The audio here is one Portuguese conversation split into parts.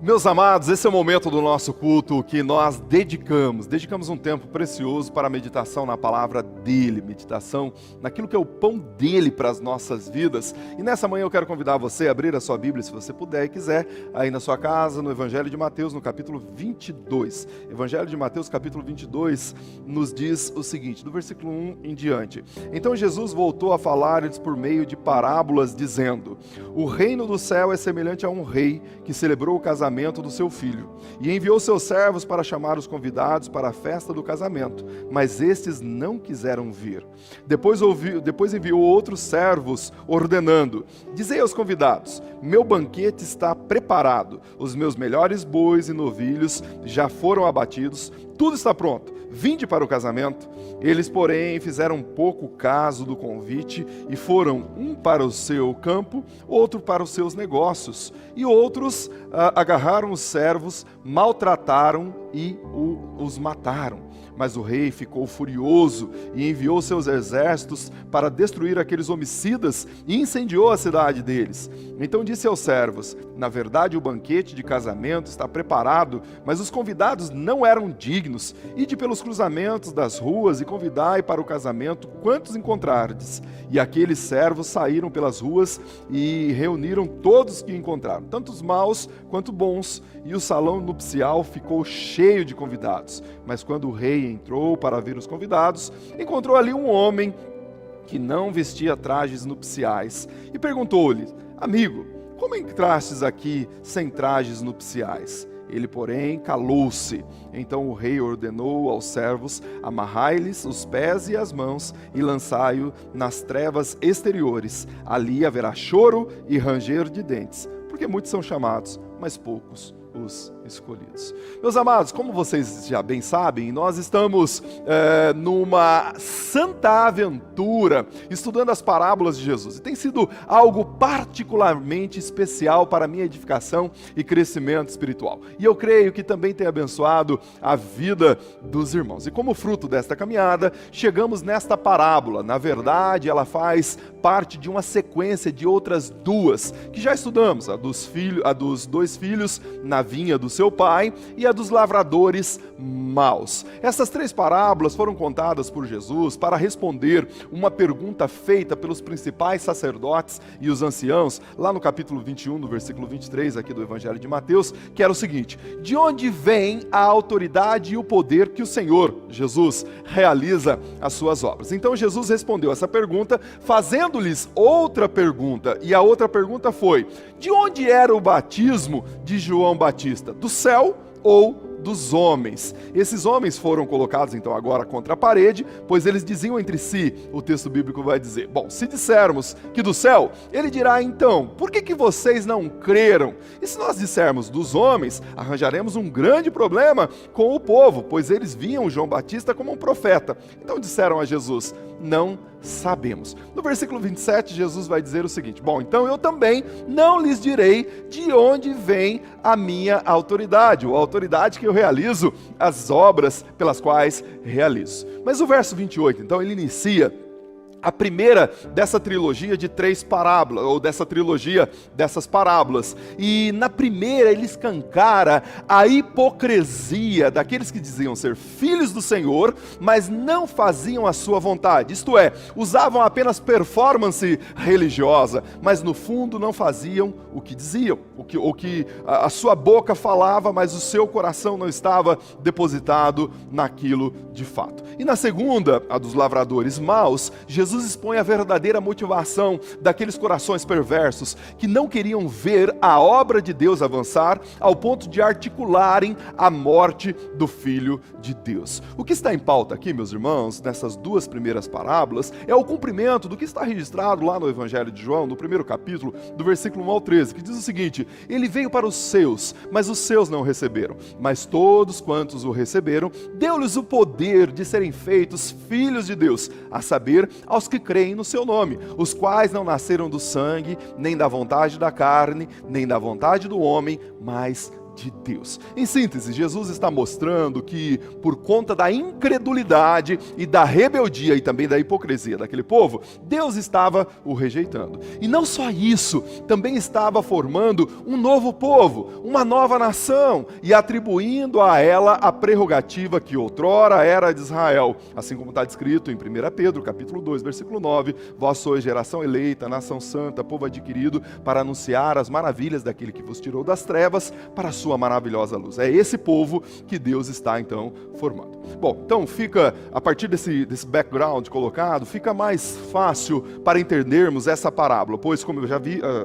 Meus amados, esse é o momento do nosso culto que nós dedicamos um tempo precioso para a meditação na palavra dele, meditação naquilo que é o pão dele para as nossas vidas. E nessa manhã eu quero convidar você a abrir a sua Bíblia, se você puder e quiser, aí na sua casa, no Evangelho de Mateus, no capítulo 22. Evangelho de Mateus, capítulo 22, nos diz o seguinte, do versículo 1 em diante. Então Jesus voltou a falar-lhes por meio de parábolas, dizendo: o reino do céu é semelhante a um rei que celebrou o casamento do seu filho, e enviou seus servos para chamar os convidados para a festa do casamento, mas estes não quiseram vir. Depois enviou outros servos, ordenando: dizei aos convidados, meu banquete está preparado, os meus melhores bois e novilhos já foram abatidos, tudo está pronto, vinde para o casamento. Eles, porém, fizeram pouco caso do convite e foram, um para o seu campo, outro para os seus negócios. E outros agarraram os servos, maltrataram e os mataram. Mas o rei ficou furioso e enviou seus exércitos para destruir aqueles homicidas e incendiou a cidade deles. Então disse aos servos: na verdade o banquete de casamento está preparado, mas os convidados não eram dignos. Ide pelos cruzamentos das ruas e convidai para o casamento quantos encontrardes. E aqueles servos saíram pelas ruas e reuniram todos que encontraram, tanto os maus quanto bons, e o salão nupcial ficou cheio de convidados. Mas quando o rei entrou para ver os convidados, encontrou ali um homem que não vestia trajes nupciais e perguntou-lhe: amigo, como entrastes aqui sem trajes nupciais? Ele, porém, calou-se. Então o rei ordenou aos servos: amarrai-lhes os pés e as mãos e lançai-o nas trevas exteriores. Ali haverá choro e ranger de dentes, porque muitos são chamados, mas poucos os escolhidos. Meus amados, como vocês já bem sabem, nós estamos numa santa aventura, estudando as parábolas de Jesus. E tem sido algo particularmente especial para a minha edificação e crescimento espiritual. E eu creio que também tem abençoado a vida dos irmãos. E como fruto desta caminhada, chegamos nesta parábola. Na verdade, ela faz parte de uma sequência de outras duas, que já estudamos, a dos dois filhos na vinha do seu pai e a dos lavradores maus. Essas três parábolas foram contadas por Jesus para responder uma pergunta feita pelos principais sacerdotes e os anciãos, lá no capítulo 21, no versículo 23 aqui do Evangelho de Mateus, que era o seguinte: de onde vem a autoridade e o poder que o Senhor, Jesus, realiza as suas obras? Então Jesus respondeu essa pergunta, fazendo-lhes outra pergunta, e a outra pergunta foi: de onde era o batismo de João Batista? Do céu ou dos homens? Esses homens foram colocados então agora contra a parede, pois eles diziam entre si, o texto bíblico vai dizer: bom, se dissermos que do céu, ele dirá então, por que vocês não creram? E se nós dissermos dos homens, arranjaremos um grande problema com o povo, pois eles viam João Batista como um profeta. Então disseram a Jesus: não sabemos. No versículo 27, Jesus vai dizer o seguinte: bom, então eu também não lhes direi de onde vem a minha autoridade, ou a autoridade que eu realizo as obras pelas quais realizo. Mas o verso 28, então, ele inicia a primeira dessa trilogia de três parábolas, ou dessa trilogia dessas parábolas. E na primeira ele escancara a hipocrisia daqueles que diziam ser filhos do Senhor, mas não faziam a sua vontade. Isto é, usavam apenas performance religiosa, mas no fundo não faziam o que diziam, o que a sua boca falava, mas o seu coração não estava depositado naquilo de fato. E na segunda, a dos lavradores maus, Jesus expõe a verdadeira motivação daqueles corações perversos que não queriam ver a obra de Deus avançar ao ponto de articularem a morte do Filho de Deus. O que está em pauta aqui, meus irmãos, nessas duas primeiras parábolas, é o cumprimento do que está registrado lá no Evangelho de João, no primeiro capítulo, do versículo 1 ao 13, que diz o seguinte: ele veio para os seus, mas os seus não o receberam. Mas todos quantos o receberam, deu-lhes o poder de serem feitos filhos de Deus, a saber, aos que creem no seu nome, os quais não nasceram do sangue, nem da vontade da carne, nem da vontade do homem, mas de Deus. Em síntese, Jesus está mostrando que por conta da incredulidade e da rebeldia e também da hipocrisia daquele povo, Deus estava o rejeitando. E não só isso, também estava formando um novo povo, uma nova nação e atribuindo a ela a prerrogativa que outrora era de Israel, assim como está descrito em 1 Pedro, capítulo 2, versículo 9, vós sois geração eleita, nação santa, povo adquirido, para anunciar as maravilhas daquele que vos tirou das trevas para a sua maravilhosa luz. É esse povo que Deus está então formando. Bom, então fica, a partir desse background colocado, fica mais fácil para entendermos essa parábola, pois como eu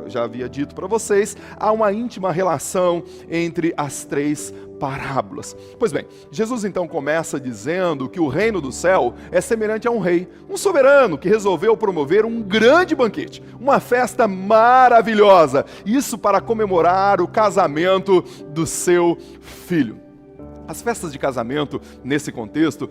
já havia dito para vocês, há uma íntima relação entre as três parábolas. Pois bem, Jesus então começa dizendo que o reino do céu é semelhante a um rei, um soberano que resolveu promover um grande banquete, uma festa maravilhosa, isso para comemorar o casamento do seu filho. As festas de casamento, nesse contexto,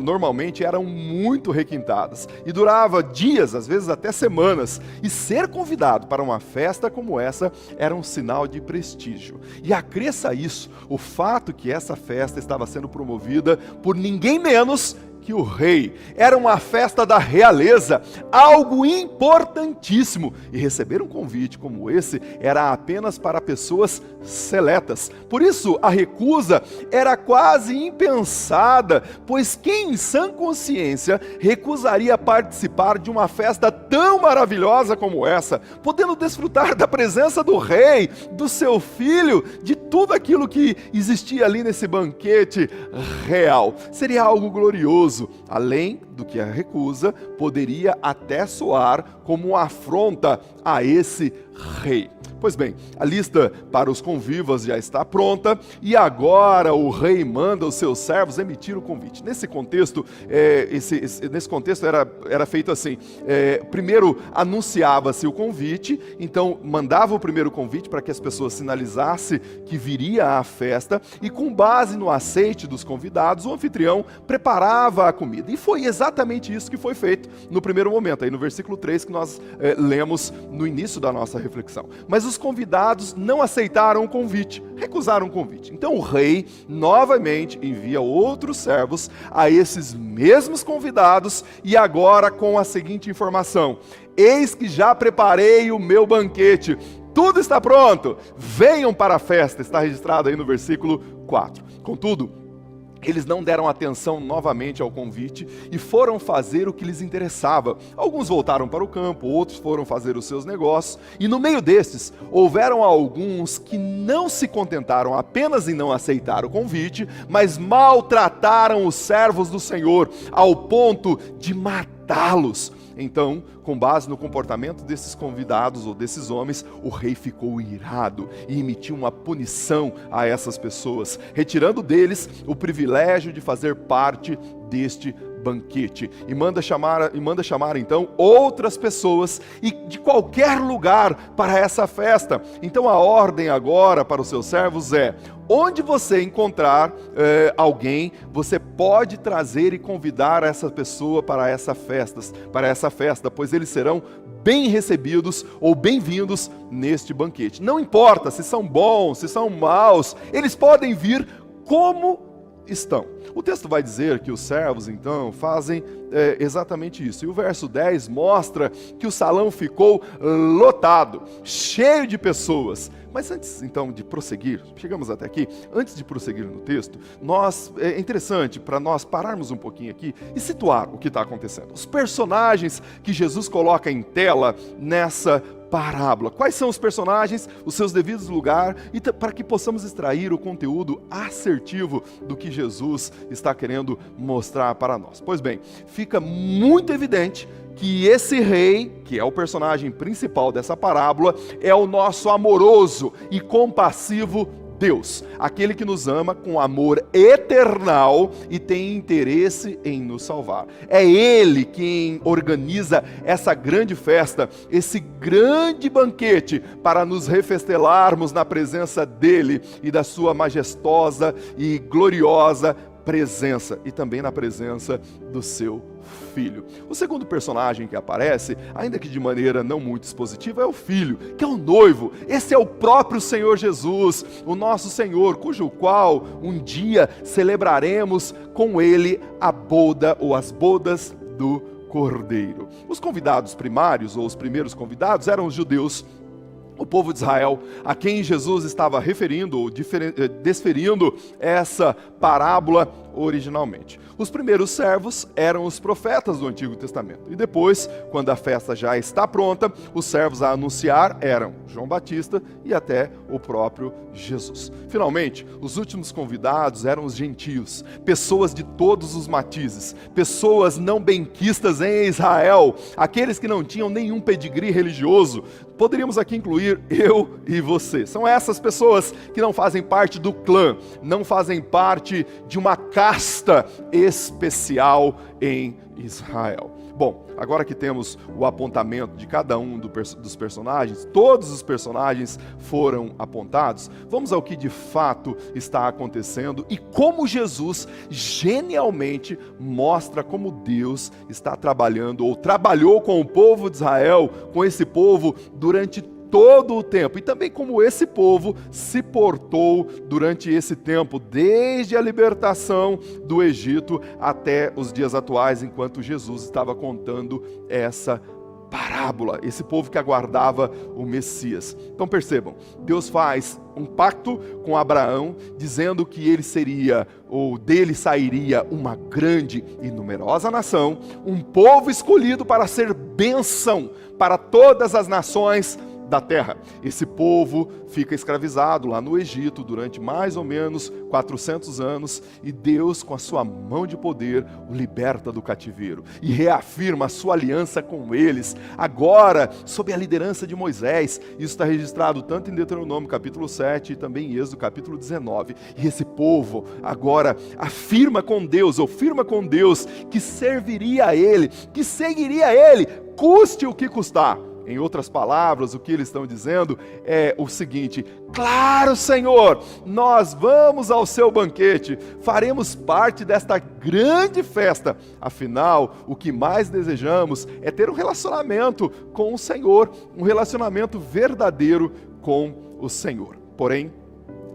normalmente eram muito requintadas e durava dias, às vezes até semanas. E ser convidado para uma festa como essa era um sinal de prestígio. E acresça isso, o fato que essa festa estava sendo promovida por ninguém menos que o rei. Era uma festa da realeza, algo importantíssimo, e receber um convite como esse era apenas para pessoas seletas. Por isso a recusa era quase impensada, pois quem em sã consciência recusaria participar de uma festa tão maravilhosa como essa, podendo desfrutar da presença do rei, do seu filho, de tudo aquilo que existia ali nesse banquete real. Seria algo glorioso. Além do que a recusa poderia até soar como uma afronta a esse rei. Pois bem, a lista para os convivas já está pronta e agora o rei manda os seus servos emitir o convite. Nesse contexto, era feito assim, primeiro anunciava-se o convite, então mandava o primeiro convite para que as pessoas sinalizassem que viria a festa e com base no aceite dos convidados, o anfitrião preparava a comida. E foi exatamente isso que foi feito no primeiro momento, aí no versículo 3 que nós lemos no início da nossa reflexão. Mas os convidados não aceitaram o convite, recusaram o convite. Então o rei novamente envia outros servos a esses mesmos convidados e agora com a seguinte informação: eis que já preparei o meu banquete, tudo está pronto, venham para a festa. Está registrado aí no versículo 4. Contudo, eles não deram atenção novamente ao convite e foram fazer o que lhes interessava. Alguns voltaram para o campo, outros foram fazer os seus negócios. E no meio destes, houveram alguns que não se contentaram apenas em não aceitar o convite, mas maltrataram os servos do Senhor, ao ponto de matá-los. Então, com base no comportamento desses convidados ou desses homens, o rei ficou irado e emitiu uma punição a essas pessoas, retirando deles o privilégio de fazer parte deste banquete. E manda chamar então outras pessoas e de qualquer lugar para essa festa. Então a ordem agora para os seus servos é: onde você encontrar alguém, você pode trazer e convidar essa pessoa para essa festa, pois eles serão bem recebidos ou bem-vindos neste banquete. Não importa se são bons, se são maus, eles podem vir como estão. O texto vai dizer que os servos então fazem exatamente isso. E o verso 10 mostra que o salão ficou lotado, cheio de pessoas. Mas antes então de prosseguir, chegamos até aqui, antes de prosseguir no texto, é interessante para nós pararmos um pouquinho aqui e situar o que está acontecendo. Os personagens que Jesus coloca em tela nessa parábola. Quais são os personagens, os seus devidos lugares, e para que possamos extrair o conteúdo assertivo do que Jesus está querendo mostrar para nós. Pois bem, fica muito evidente que esse rei, que é o personagem principal dessa parábola, é o nosso amoroso e compassivo Deus, aquele que nos ama com amor eternal e tem interesse em nos salvar. É Ele quem organiza essa grande festa, esse grande banquete para nos refestelarmos na presença dEle e da sua majestosa e gloriosa presença e também na presença do seu filho. O segundo personagem que aparece, ainda que de maneira não muito expositiva, é o filho, que é o noivo. Esse é o próprio Senhor Jesus, o nosso Senhor, cujo qual um dia celebraremos com ele a boda ou as bodas do Cordeiro. Os convidados primários, ou os primeiros convidados, eram os judeus, o povo de Israel, a quem Jesus estava referindo ou desferindo essa parábola originalmente. Os primeiros servos eram os profetas do Antigo Testamento. E depois, quando a festa já está pronta, os servos a anunciar eram João Batista e até o próprio Jesus. Finalmente, os últimos convidados eram os gentios, pessoas de todos os matizes, pessoas não benquistas em Israel, aqueles que não tinham nenhum pedigree religioso. Poderíamos aqui incluir eu e você. São essas pessoas que não fazem parte do clã, não fazem parte de uma casta especial em Israel. Bom, agora que temos o apontamento de cada um dos personagens, todos os personagens foram apontados, vamos ao que de fato está acontecendo e como Jesus genialmente mostra como Deus está trabalhando ou trabalhou com o povo de Israel, com esse povo durante todo o tempo, e também como esse povo se portou durante esse tempo, desde a libertação do Egito até os dias atuais, enquanto Jesus estava contando essa parábola, esse povo que aguardava o Messias. Então percebam, Deus faz um pacto com Abraão, dizendo que ele seria, ou dele sairia uma grande e numerosa nação, um povo escolhido para ser bênção para todas as nações da terra. Esse povo fica escravizado lá no Egito durante mais ou menos 400 anos e Deus, com a sua mão de poder, o liberta do cativeiro e reafirma a sua aliança com eles, agora sob a liderança de Moisés. Isso está registrado tanto em Deuteronômio capítulo 7 e também em Êxodo capítulo 19. E esse povo agora afirma com Deus, ou firma com Deus, que serviria a ele, que seguiria a ele, custe o que custar. Em outras palavras, o que eles estão dizendo é o seguinte: claro, Senhor, nós vamos ao seu banquete, faremos parte desta grande festa. Afinal, o que mais desejamos é ter um relacionamento com o Senhor, um relacionamento verdadeiro com o Senhor. Porém,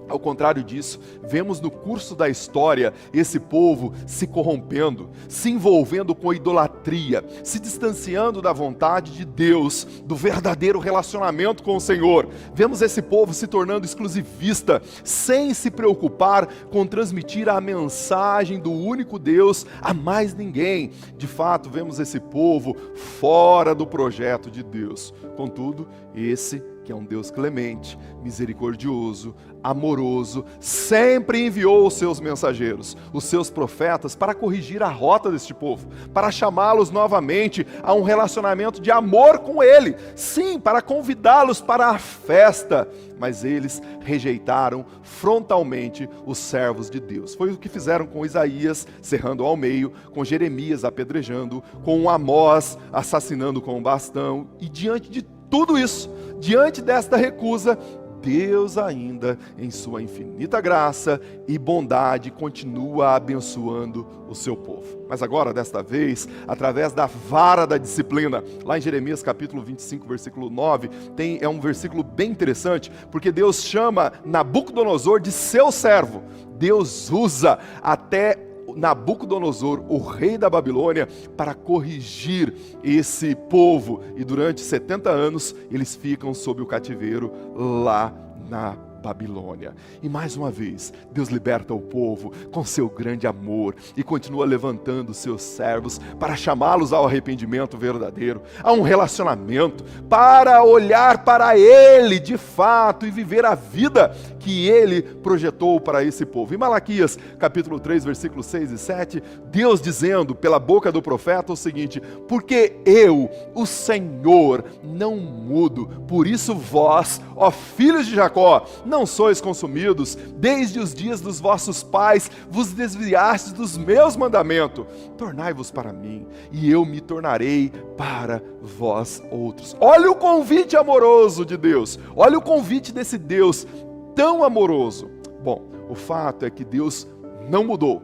ao contrário disso, vemos no curso da história esse povo se corrompendo, se envolvendo com idolatria, se distanciando da vontade de Deus, do verdadeiro relacionamento com o Senhor. Vemos esse povo se tornando exclusivista, sem se preocupar com transmitir a mensagem do único Deus a mais ninguém. De fato, vemos esse povo fora do projeto de Deus. Contudo, esse que é um Deus clemente, misericordioso, amoroso, sempre enviou os seus mensageiros, os seus profetas, para corrigir a rota deste povo, para chamá-los novamente a um relacionamento de amor com Ele, sim, para convidá-los para a festa, mas eles rejeitaram frontalmente os servos de Deus. Foi o que fizeram com Isaías, cerrando ao meio, com Jeremias apedrejando, com Amós assassinando com um bastão, e diante de tudo isso, diante desta recusa, Deus ainda, em sua infinita graça e bondade, continua abençoando o seu povo. Mas agora, desta vez, através da vara da disciplina, lá em Jeremias capítulo 25, versículo 9, é um versículo bem interessante, porque Deus chama Nabucodonosor de seu servo. Deus usa até Nabucodonosor, o rei da Babilônia, para corrigir esse povo, e durante 70 anos eles ficam sob o cativeiro lá na Babilônia. E mais uma vez, Deus liberta o povo com seu grande amor e continua levantando seus servos para chamá-los ao arrependimento verdadeiro, a um relacionamento, para olhar para Ele de fato e viver a vida que Ele projetou para esse povo. Em Malaquias capítulo 3, versículos 6 e 7, Deus dizendo pela boca do profeta o seguinte: porque eu, o Senhor, não mudo, por isso vós, ó filhos de Jacó, não sois consumidos. Desde os dias dos vossos pais vos desviastes dos meus mandamentos. Tornai-vos para mim, e eu me tornarei para vós outros. Olha o convite amoroso de Deus. Olha o convite desse Deus tão amoroso. Bom, o fato é que Deus não mudou.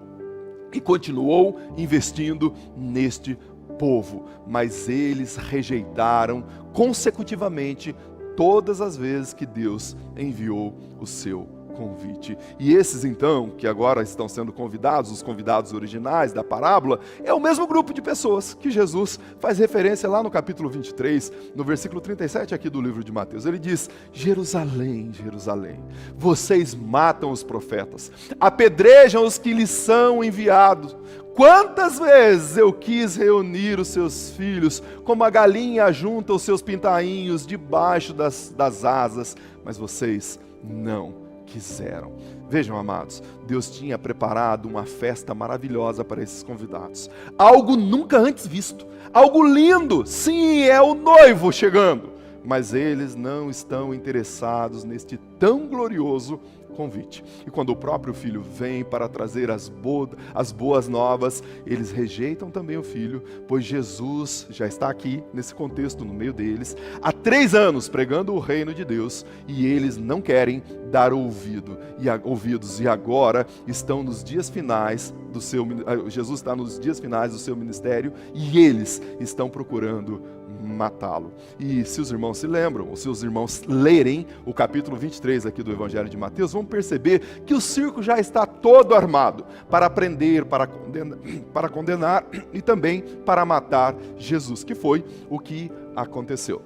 e continuou investindo neste povo, mas eles rejeitaram consecutivamente todas as vezes que Deus enviou o seu convite. E esses então, que agora estão sendo convidados, os convidados originais da parábola, é o mesmo grupo de pessoas que Jesus faz referência lá no capítulo 23, no versículo 37 aqui do livro de Mateus. Ele diz: Jerusalém, Jerusalém, vocês matam os profetas, apedrejam os que lhes são enviados. Quantas vezes eu quis reunir os seus filhos, como a galinha junta os seus pintainhos debaixo das asas, mas vocês não quiseram. Vejam, amados, Deus tinha preparado uma festa maravilhosa para esses convidados. Algo nunca antes visto, algo lindo. Sim, é o noivo chegando. Mas eles não estão interessados neste tão glorioso convite. E quando o próprio filho vem para trazer as boas novas, eles rejeitam também o filho, pois Jesus já está aqui, nesse contexto, no meio deles, há 3 anos pregando o reino de Deus, e eles não querem dar ouvidos, e agora estão nos dias finais do seu, Jesus está nos dias finais do seu ministério, e eles estão procurando matá-lo. E se os irmãos se lembram, ou se os irmãos lerem o capítulo 23 aqui do Evangelho de Mateus, vão perceber que o circo já está todo armado para prender, para condenar e também para matar Jesus, que foi o que aconteceu.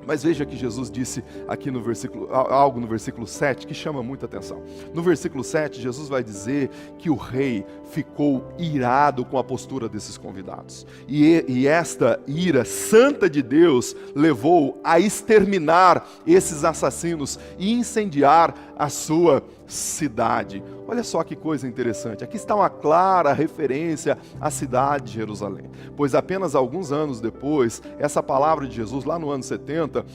Mas veja que Jesus disse aqui no versículo, algo no versículo 7 que chama muita atenção. No versículo 7, Jesus vai dizer que o rei ficou irado com a postura desses convidados. E esta ira santa de Deus levou a exterminar esses assassinos e incendiar a sua cidade. Olha só que coisa interessante. Aqui está uma clara referência à cidade de Jerusalém, pois apenas alguns anos depois, essa palavra de Jesus, lá no ano 70,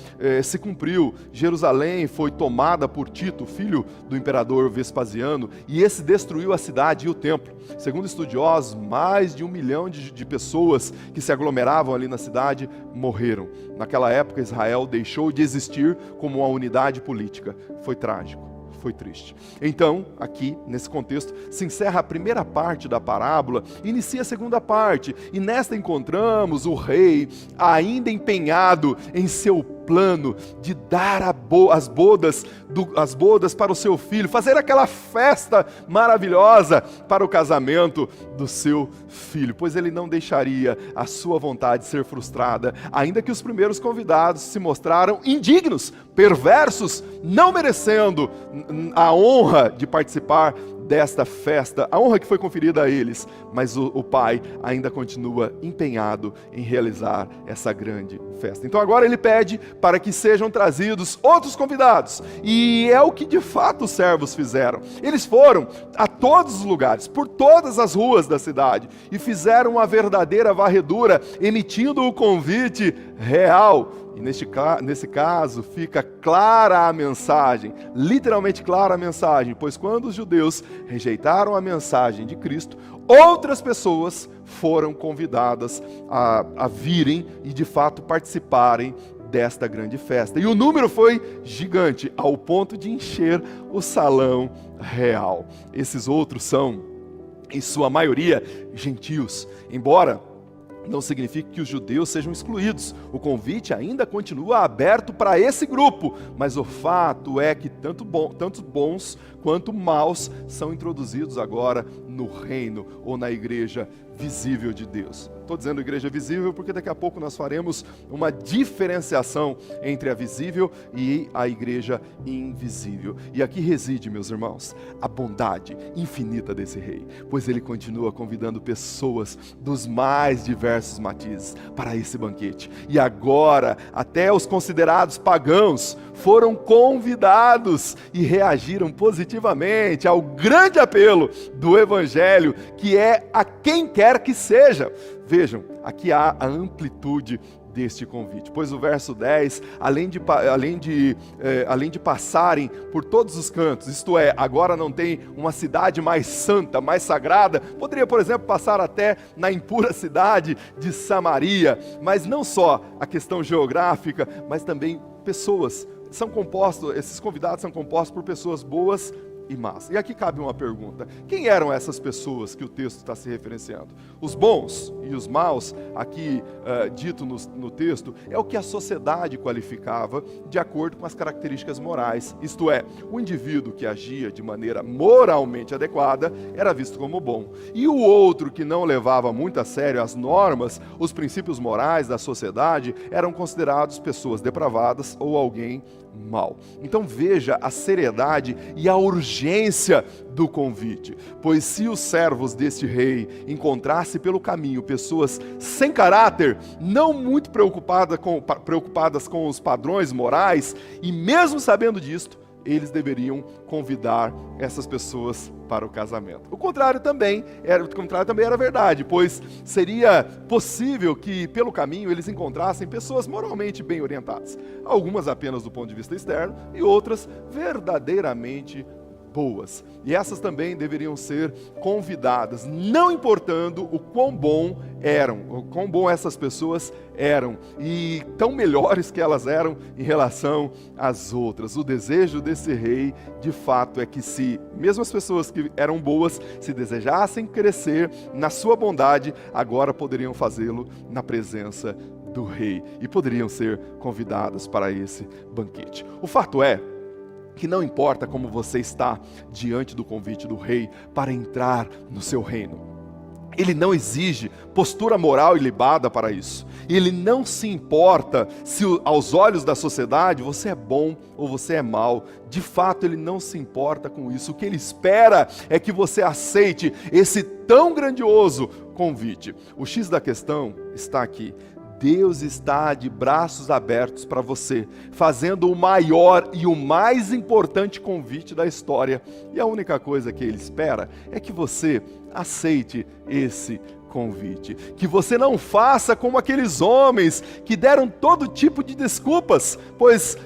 se cumpriu. Jerusalém foi tomada por Tito, filho do imperador Vespasiano, e esse destruiu a cidade e o templo. Segundo estudiosos, mais de 1 milhão de pessoas que se aglomeravam ali na cidade morreram. Naquela época, Israel deixou de existir como uma unidade política. Foi trágico. Foi triste. Então, aqui, nesse contexto, se encerra a primeira parte da parábola, inicia a segunda parte, e nesta encontramos o rei ainda empenhado em seu plano de dar as bodas para o seu filho, fazer aquela festa maravilhosa para o casamento do seu filho, pois ele não deixaria a sua vontade ser frustrada, ainda que os primeiros convidados se mostraram indignos, perversos, não merecendo a honra de participar desta festa, a honra que foi conferida a eles, mas o pai ainda continua empenhado em realizar essa grande festa. Então agora ele pede para que sejam trazidos outros convidados, e é o que de fato os servos fizeram. Eles foram a todos os lugares, por todas as ruas da cidade, e fizeram uma verdadeira varredura, emitindo o convite real. E nesse caso fica clara a mensagem, literalmente clara a mensagem, pois quando os judeus rejeitaram a mensagem de Cristo, outras pessoas foram convidadas a virem e de fato participarem desta grande festa. E o número foi gigante, ao ponto de encher o salão real. Esses outros são, em sua maioria, gentios, embora não significa que os judeus sejam excluídos. O convite ainda continua aberto para esse grupo, mas o fato é que tanto bons quanto maus são introduzidos agora no reino ou na igreja visível de Deus. Estou dizendo igreja visível porque daqui a pouco nós faremos uma diferenciação entre a visível e a igreja invisível. E aqui reside, meus irmãos, a bondade infinita desse rei, pois ele continua convidando pessoas dos mais diversos matizes para esse banquete. E agora, até os considerados pagãos foram convidados e reagiram positivamente ao grande apelo do Evangelho, que é a quem quer que seja. Vejam, aqui há a amplitude deste convite, pois o verso 10, além de passarem por todos os cantos, isto é, agora não tem uma cidade mais santa, mais sagrada, poderia, por exemplo, passar até na impura cidade de Samaria, mas não só a questão geográfica, mas também pessoas, esses convidados são compostos por pessoas boas e más. E aqui cabe uma pergunta: quem eram essas pessoas que o texto está se referenciando? Os bons e os maus, aqui dito no texto, é o que a sociedade qualificava de acordo com as características morais. Isto é, o indivíduo que agia de maneira moralmente adequada era visto como bom. E o outro que não levava muito a sério as normas, os princípios morais da sociedade, eram considerados pessoas depravadas ou alguém mal. Então veja a seriedade e a urgência do convite, pois se os servos deste rei encontrassem pelo caminho pessoas sem caráter, não muito preocupadas com os padrões morais, e mesmo sabendo disto, eles deveriam convidar essas pessoas para o casamento. O contrário também era verdade, pois seria possível que pelo caminho eles encontrassem pessoas moralmente bem orientadas, algumas apenas do ponto de vista externo e outras verdadeiramente boas. E essas também deveriam ser convidadas, não importando o quão bom essas pessoas eram, e tão melhores que elas eram em relação às outras. O desejo desse rei, de fato, é que se mesmo as pessoas que eram boas, se desejassem crescer na sua bondade, agora poderiam fazê-lo na presença do rei, e poderiam ser convidadas para esse banquete. O fato é que não importa como você está diante do convite do rei para entrar no seu reino. Ele não exige postura moral ilibada para isso. Ele não se importa se aos olhos da sociedade você é bom ou você é mau. De fato, ele não se importa com isso. O que ele espera é que você aceite esse tão grandioso convite. O X da questão está aqui. Deus está de braços abertos para você, fazendo o maior e o mais importante convite da história. E a única coisa que Ele espera é que você aceite esse convite. Que você não faça como aqueles homens que deram todo tipo de desculpas, pois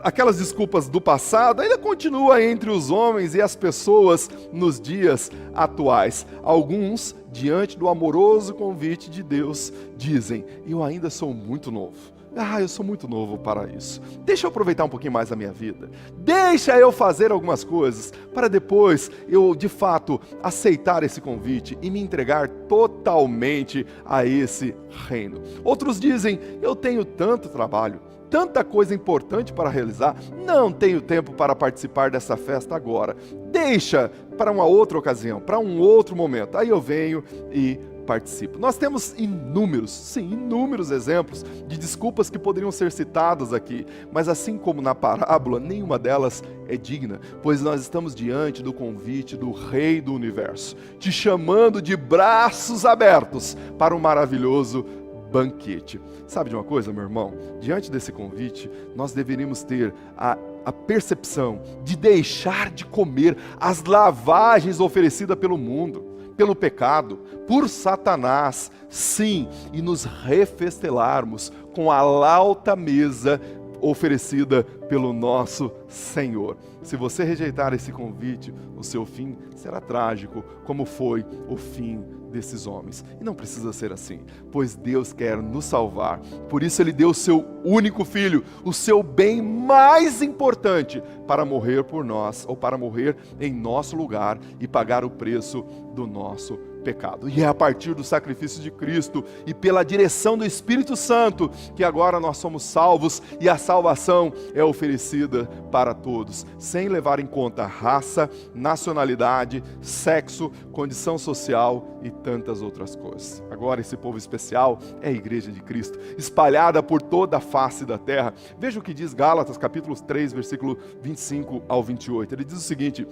aquelas desculpas do passado ainda continuam entre os homens e as pessoas nos dias atuais. Alguns, diante do amoroso convite de Deus, dizem: eu ainda sou muito novo. Eu sou muito novo para isso. Deixa eu aproveitar um pouquinho mais a minha vida. Deixa eu fazer algumas coisas para depois eu, de fato, aceitar esse convite e me entregar totalmente a esse reino. Outros dizem: eu tenho tanto trabalho, tanta coisa importante para realizar, não tenho tempo para participar dessa festa agora. Deixa para uma outra ocasião, para um outro momento. Aí eu venho e participo. Nós temos inúmeros exemplos de desculpas que poderiam ser citadas aqui, mas assim como na parábola, nenhuma delas é digna, pois nós estamos diante do convite do Rei do Universo, te chamando de braços abertos para um maravilhoso banquete. Sabe de uma coisa, meu irmão? Diante desse convite, nós deveríamos ter a percepção de deixar de comer as lavagens oferecidas pelo mundo, pelo pecado, por Satanás, sim, e nos refestelarmos com a alta mesa oferecida pelo nosso Senhor. Se você rejeitar esse convite, o seu fim será trágico, como foi o fim desses homens. E não precisa ser assim, pois Deus quer nos salvar. Por isso Ele deu o seu único Filho, o seu bem mais importante, para morrer por nós, ou para morrer em nosso lugar e pagar o preço do nosso pecado. E é a partir do sacrifício de Cristo e pela direção do Espírito Santo que agora nós somos salvos, e a salvação é oferecida para todos, sem levar em conta raça, nacionalidade, sexo, condição social e tantas outras coisas. Agora esse povo especial é a Igreja de Cristo, espalhada por toda a face da terra. Veja o que diz Gálatas capítulo 3, versículo 25 ao 28. Ele diz o seguinte: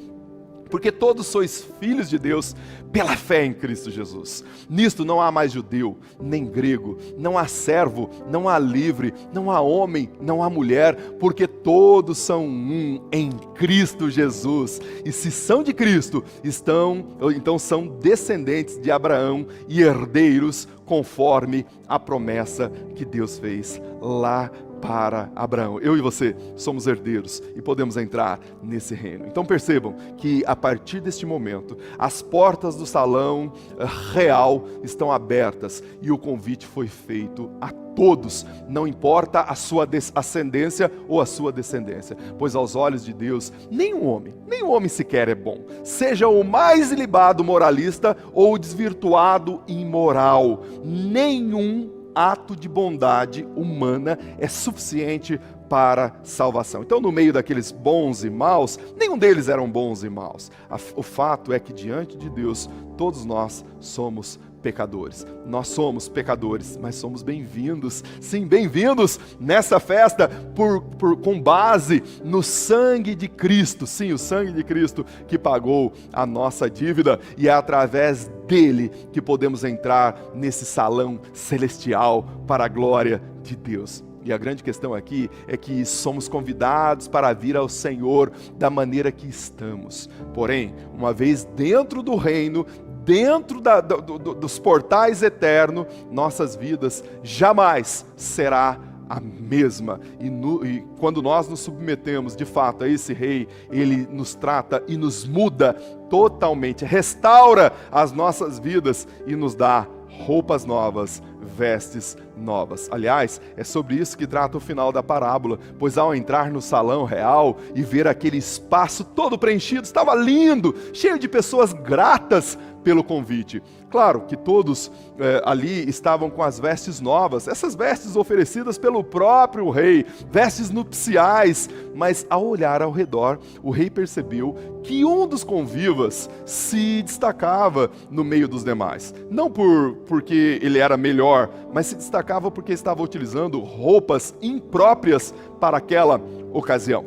porque todos sois filhos de Deus pela fé em Cristo Jesus. Nisto não há mais judeu, nem grego, não há servo, não há livre, não há homem, não há mulher, porque todos são um em Cristo Jesus. E se são de Cristo, então são descendentes de Abraão e herdeiros conforme a promessa que Deus fez lá para Abraão. Eu e você somos herdeiros e podemos entrar nesse reino. Então percebam que a partir deste momento, as portas do salão real estão abertas e o convite foi feito a todos, não importa a sua ascendência ou a sua descendência, pois aos olhos de Deus, nenhum homem sequer é bom, seja o mais ilibado moralista ou o desvirtuado imoral, nenhum ato de bondade humana é suficiente para salvação. Então, no meio daqueles bons e maus, nenhum deles eram bons e maus. O fato é que diante de Deus, todos nós somos pecadores. Nós somos pecadores, mas somos bem-vindos. Sim, bem-vindos nessa festa com base no sangue de Cristo. Sim, o sangue de Cristo que pagou a nossa dívida, e é através dele que podemos entrar nesse salão celestial para a glória de Deus. E a grande questão aqui é que somos convidados para vir ao Senhor da maneira que estamos. Porém, uma vez dentro do reino, dentro dos portais eternos, nossas vidas jamais será a mesma. E quando nós nos submetemos de fato a esse rei, ele nos trata e nos muda totalmente, restaura as nossas vidas e nos dá roupas novas, vestes novas. Aliás, é sobre isso que trata o final da parábola, pois ao entrar no salão real e ver aquele espaço todo preenchido, estava lindo, cheio de pessoas gratas pelo convite. Claro que todos ali estavam com as vestes novas, essas vestes oferecidas pelo próprio rei, vestes nupciais, mas ao olhar ao redor, o rei percebeu que um dos convivas se destacava no meio dos demais. Não porque ele era melhor, mas se destacava porque estava utilizando roupas impróprias para aquela ocasião.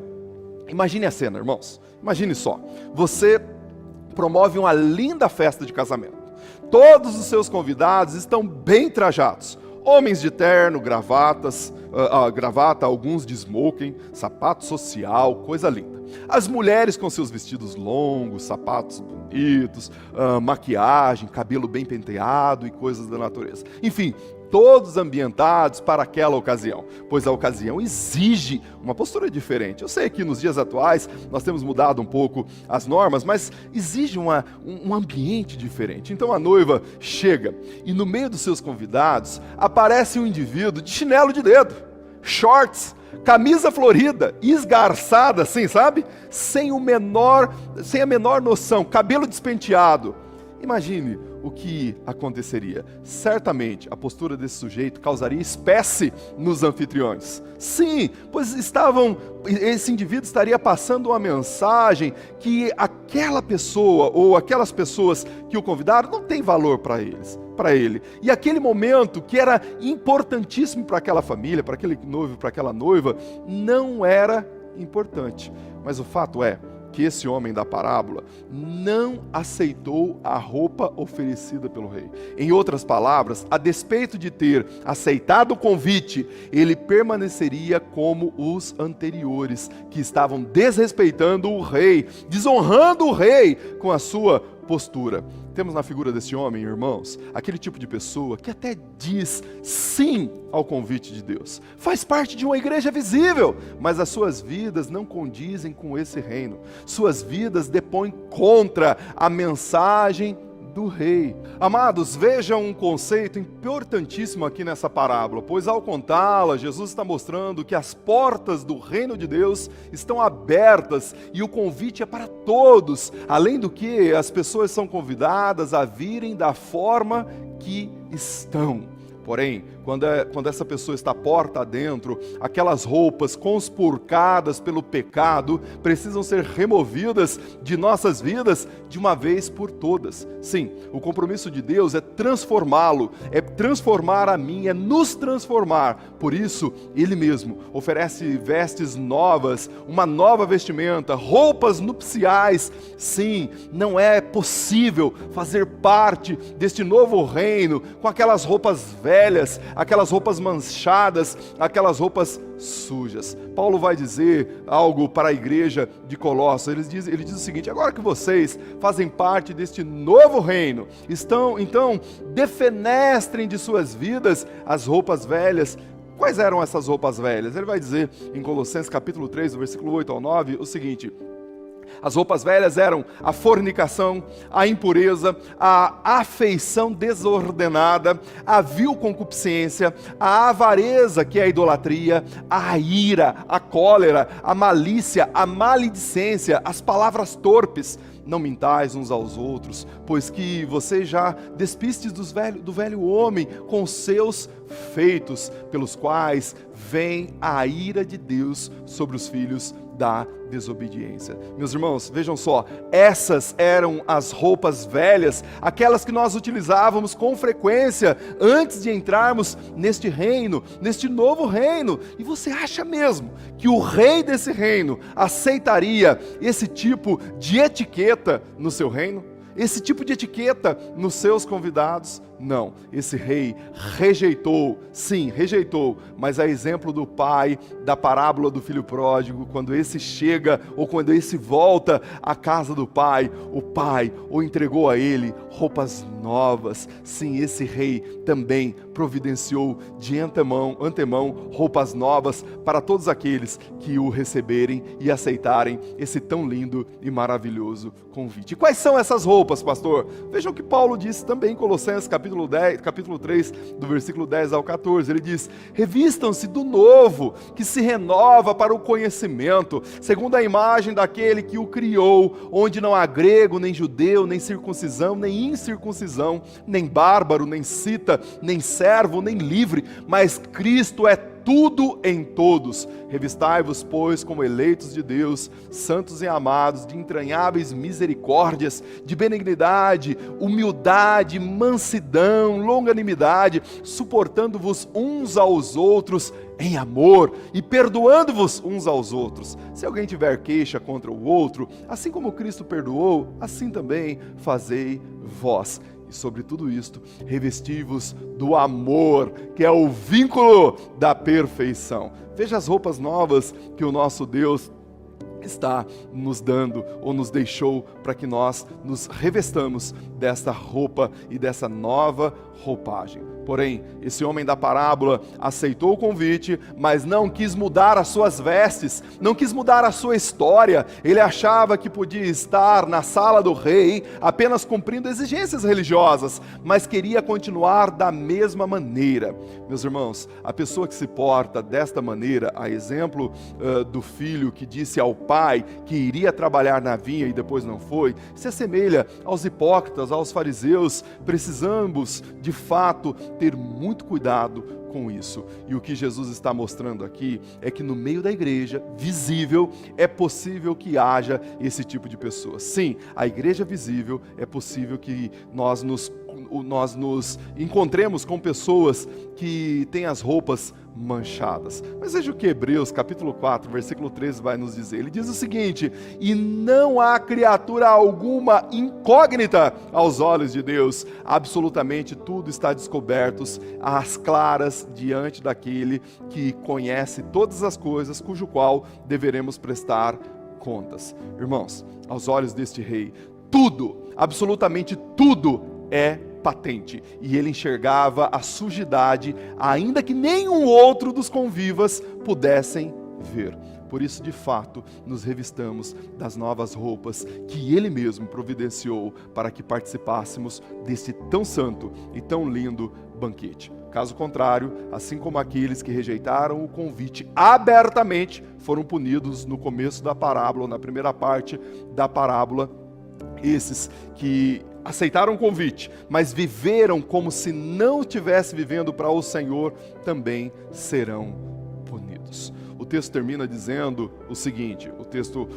Imagine a cena, irmãos. Imagine só. Você promove uma linda festa de casamento. Todos os seus convidados estão bem trajados. Homens de terno, gravata, alguns de smoking, sapato social, coisa linda. As mulheres com seus vestidos longos, sapatos bonitos, maquiagem, cabelo bem penteado e coisas da natureza. Enfim, todos ambientados para aquela ocasião, pois a ocasião exige uma postura diferente. Eu sei que nos dias atuais nós temos mudado um pouco as normas, mas exige um ambiente diferente. Então a noiva chega e no meio dos seus convidados aparece um indivíduo de chinelo de dedo, shorts, camisa florida, esgarçada assim, sabe? Sem a menor noção, cabelo despenteado. Imagine o que aconteceria. Certamente a postura desse sujeito causaria espécie nos anfitriões. Sim, pois esse indivíduo estaria passando uma mensagem que aquela pessoa ou aquelas pessoas que o convidaram não tem valor para ele. E aquele momento que era importantíssimo para aquela família, para aquele noivo, para aquela noiva, não era importante. Mas o fato é que esse homem da parábola não aceitou a roupa oferecida pelo rei. Em outras palavras, a despeito de ter aceitado o convite, ele permaneceria como os anteriores, que estavam desrespeitando o rei, desonrando o rei com a sua postura. Temos na figura desse homem, irmãos, aquele tipo de pessoa que até diz sim ao convite de Deus. Faz parte de uma igreja visível, mas as suas vidas não condizem com esse reino. Suas vidas depõem contra a mensagem do rei. Amados, vejam um conceito importantíssimo aqui nessa parábola, pois ao contá-la, Jesus está mostrando que as portas do reino de Deus estão abertas e o convite é para todos, além do que as pessoas são convidadas a virem da forma que estão. Porém, quando essa pessoa está porta adentro, aquelas roupas conspurcadas pelo pecado precisam ser removidas de nossas vidas de uma vez por todas. Sim, o compromisso de Deus é transformá-lo, é transformar a mim, é nos transformar. Por isso, Ele mesmo oferece vestes novas, uma nova vestimenta, roupas nupciais. Sim, não é possível fazer parte deste novo reino com aquelas roupas velhas, aquelas roupas manchadas, aquelas roupas sujas. Paulo vai dizer algo para a igreja de Colossos. Ele diz o seguinte: agora que vocês fazem parte deste novo reino, então defenestrem de suas vidas as roupas velhas Quais eram essas roupas velhas? Ele vai dizer em Colossenses capítulo 3, do versículo 8 ao 9, o seguinte: as roupas velhas eram a fornicação, a impureza, a afeição desordenada, a vil concupiscência, a avareza, que é a idolatria, a ira, a cólera, a malícia, a maledicência, as palavras torpes. Não mintais uns aos outros, pois que você já despistes do velho homem com os seus feitos, pelos quais vem a ira de Deus sobre os filhos da desobediência. Meus irmãos, vejam só, essas eram as roupas velhas, aquelas que nós utilizávamos com frequência antes de entrarmos neste reino, neste novo reino. E você acha mesmo que o rei desse reino aceitaria esse tipo de etiqueta no seu reino? Esse tipo de etiqueta nos seus convidados? Não, esse rei rejeitou, sim, rejeitou, mas a exemplo do pai, da parábola do filho pródigo, quando esse chega, ou quando esse volta à casa do pai, o pai o entregou a ele roupas novas. Sim, esse rei também providenciou de antemão roupas novas para todos aqueles que o receberem e aceitarem esse tão lindo e maravilhoso convite. E quais são essas roupas, pastor? Vejam o que Paulo disse também em Colossenses capítulo 3, do versículo 10 ao 14, ele diz: revistam-se do novo, que se renova para o conhecimento, segundo a imagem daquele que o criou, onde não há grego, nem judeu, nem circuncisão, nem incircuncisão, nem bárbaro, nem cita, nem servo, nem livre, mas Cristo é tudo em todos. Revistai-vos, pois, como eleitos de Deus, santos e amados, de entranháveis misericórdias, de benignidade, humildade, mansidão, longanimidade, suportando-vos uns aos outros em amor e perdoando-vos uns aos outros. Se alguém tiver queixa contra o outro, assim como Cristo perdoou, assim também fazei vós. E sobre tudo isto, revesti-vos do amor, que é o vínculo da perfeição. Veja as roupas novas que o nosso Deus está nos dando ou nos deixou para que nós nos revestamos desta roupa e dessa nova roupagem. Porém, esse homem da parábola aceitou o convite, mas não quis mudar as suas vestes, não quis mudar a sua história. Ele achava que podia estar na sala do rei apenas cumprindo exigências religiosas, mas queria continuar da mesma maneira. Meus irmãos, a pessoa que se porta desta maneira, a exemplo do filho que disse ao pai que iria trabalhar na vinha e depois não foi, se assemelha aos hipócritas, aos fariseus. Precisamos, de fato, ter muito cuidado com isso. E o que Jesus está mostrando aqui é que no meio da igreja, visível, é possível que haja esse tipo de pessoa. Sim, a igreja visível, é possível que nós nos encontremos com pessoas que têm as roupas manchadas. Mas veja o que Hebreus capítulo 4, versículo 13 vai nos dizer. Ele diz o seguinte: e não há criatura alguma incógnita aos olhos de Deus, absolutamente tudo está descoberto às claras diante daquele que conhece todas as coisas, cujo qual deveremos prestar contas. Irmãos, aos olhos deste rei, tudo, absolutamente tudo é patente, e ele enxergava a sujidade, ainda que nenhum outro dos convivas pudessem ver. Por isso, de fato, nos revistamos das novas roupas que ele mesmo providenciou para que participássemos deste tão santo e tão lindo banquete. Caso contrário, assim como aqueles que rejeitaram o convite abertamente foram punidos no começo da parábola, ou na primeira parte da parábola, esses que aceitaram o convite, mas viveram como se não estivesse vivendo para o Senhor, também serão punidos. O texto termina dizendo o seguinte, o texto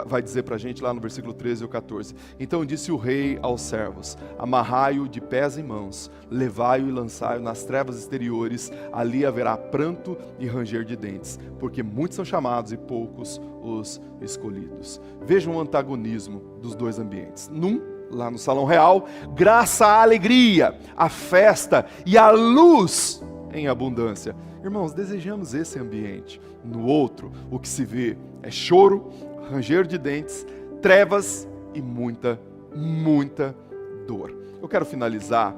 vai dizer para a gente lá no versículo 13 e 14. Então disse o rei aos servos: amarrai-o de pés e mãos, levai-o e lançai-o nas trevas exteriores, ali haverá pranto e ranger de dentes, porque muitos são chamados e poucos os escolhidos. Vejam o antagonismo dos dois ambientes. Lá no salão real, graça à alegria, à festa e à luz em abundância. Irmãos, desejamos esse ambiente. No outro, o que se vê é choro, ranger de dentes, trevas e muita dor. Eu quero finalizar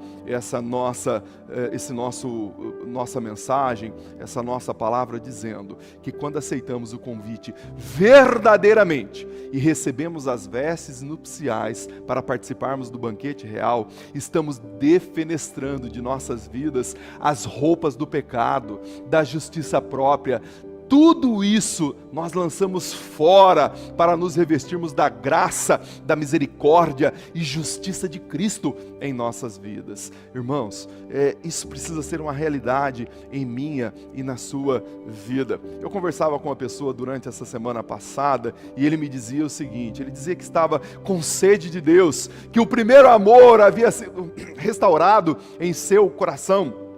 nossa mensagem, essa nossa palavra, dizendo que quando aceitamos o convite verdadeiramente e recebemos as vestes nupciais para participarmos do banquete real, estamos defenestrando de nossas vidas as roupas do pecado, da justiça própria. Tudo isso nós lançamos fora para nos revestirmos da graça, da misericórdia e justiça de Cristo em nossas vidas. Irmãos, isso precisa ser uma realidade em minha e na sua vida. Eu conversava com uma pessoa durante essa semana passada e ele me dizia o seguinte, ele dizia que estava com sede de Deus, que o primeiro amor havia sido restaurado em seu coração,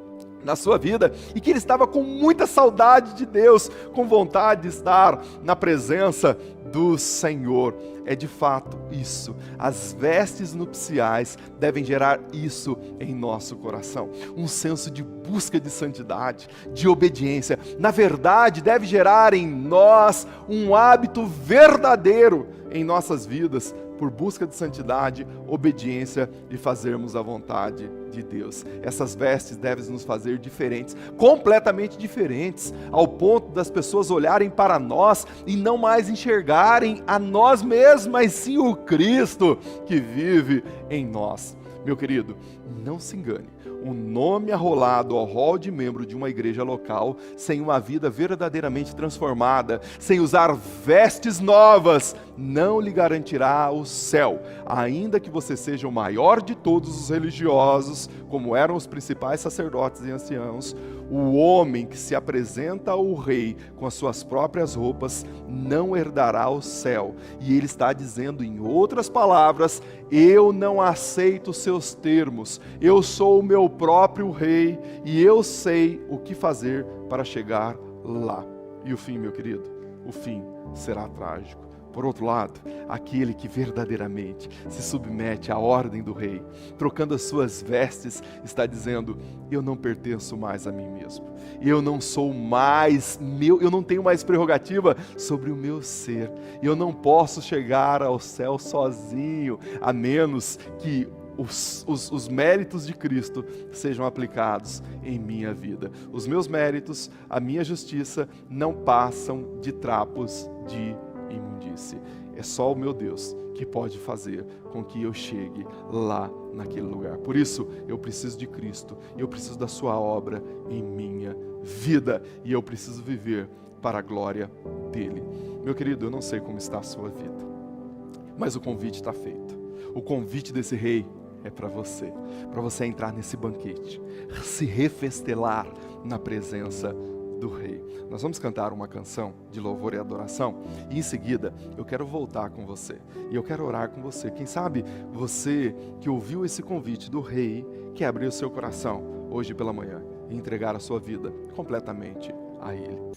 na sua vida, e que ele estava com muita saudade de Deus, com vontade de estar na presença do Senhor. É de fato isso. As vestes nupciais devem gerar isso em nosso coração. Um senso de busca de santidade, de obediência. Na verdade, deve gerar em nós um hábito verdadeiro em nossas vidas, por busca de santidade, obediência e fazermos a vontade de Deus. Essas vestes devem nos fazer diferentes, completamente diferentes, ao ponto das pessoas olharem para nós e não mais enxergarem a nós mesmos, mas sim o Cristo que vive em nós. Meu querido, não se engane. Um nome arrolado ao rol de membro de uma igreja local, sem uma vida verdadeiramente transformada, sem usar vestes novas, não lhe garantirá o céu. Ainda que você seja o maior de todos os religiosos, como eram os principais sacerdotes e anciãos, o homem que se apresenta ao rei com as suas próprias roupas não herdará o céu. E ele está dizendo, em outras palavras, eu não aceito seus termos, eu sou o meu próprio rei e eu sei o que fazer para chegar lá. E o fim, meu querido, o fim será trágico. Por outro lado, aquele que verdadeiramente se submete à ordem do rei, trocando as suas vestes, está dizendo, eu não pertenço mais a mim mesmo, eu não sou mais meu, eu não tenho mais prerrogativa sobre o meu ser, eu não posso chegar ao céu sozinho, a menos que os méritos de Cristo sejam aplicados em minha vida. Os meus méritos, a minha justiça, não passam de trapos de imundície. É só o meu Deus que pode fazer com que eu chegue lá naquele lugar. Por isso, eu preciso de Cristo, eu preciso da sua obra em minha vida, e eu preciso viver para a glória dele. Meu querido, eu não sei como está a sua vida, mas o convite está feito. O convite desse rei é para você entrar nesse banquete, se refestelar na presença do rei. Nós vamos cantar uma canção de louvor e adoração e em seguida eu quero voltar com você e eu quero orar com você. Quem sabe você que ouviu esse convite do rei quer abrir o seu coração hoje pela manhã e entregar a sua vida completamente a ele.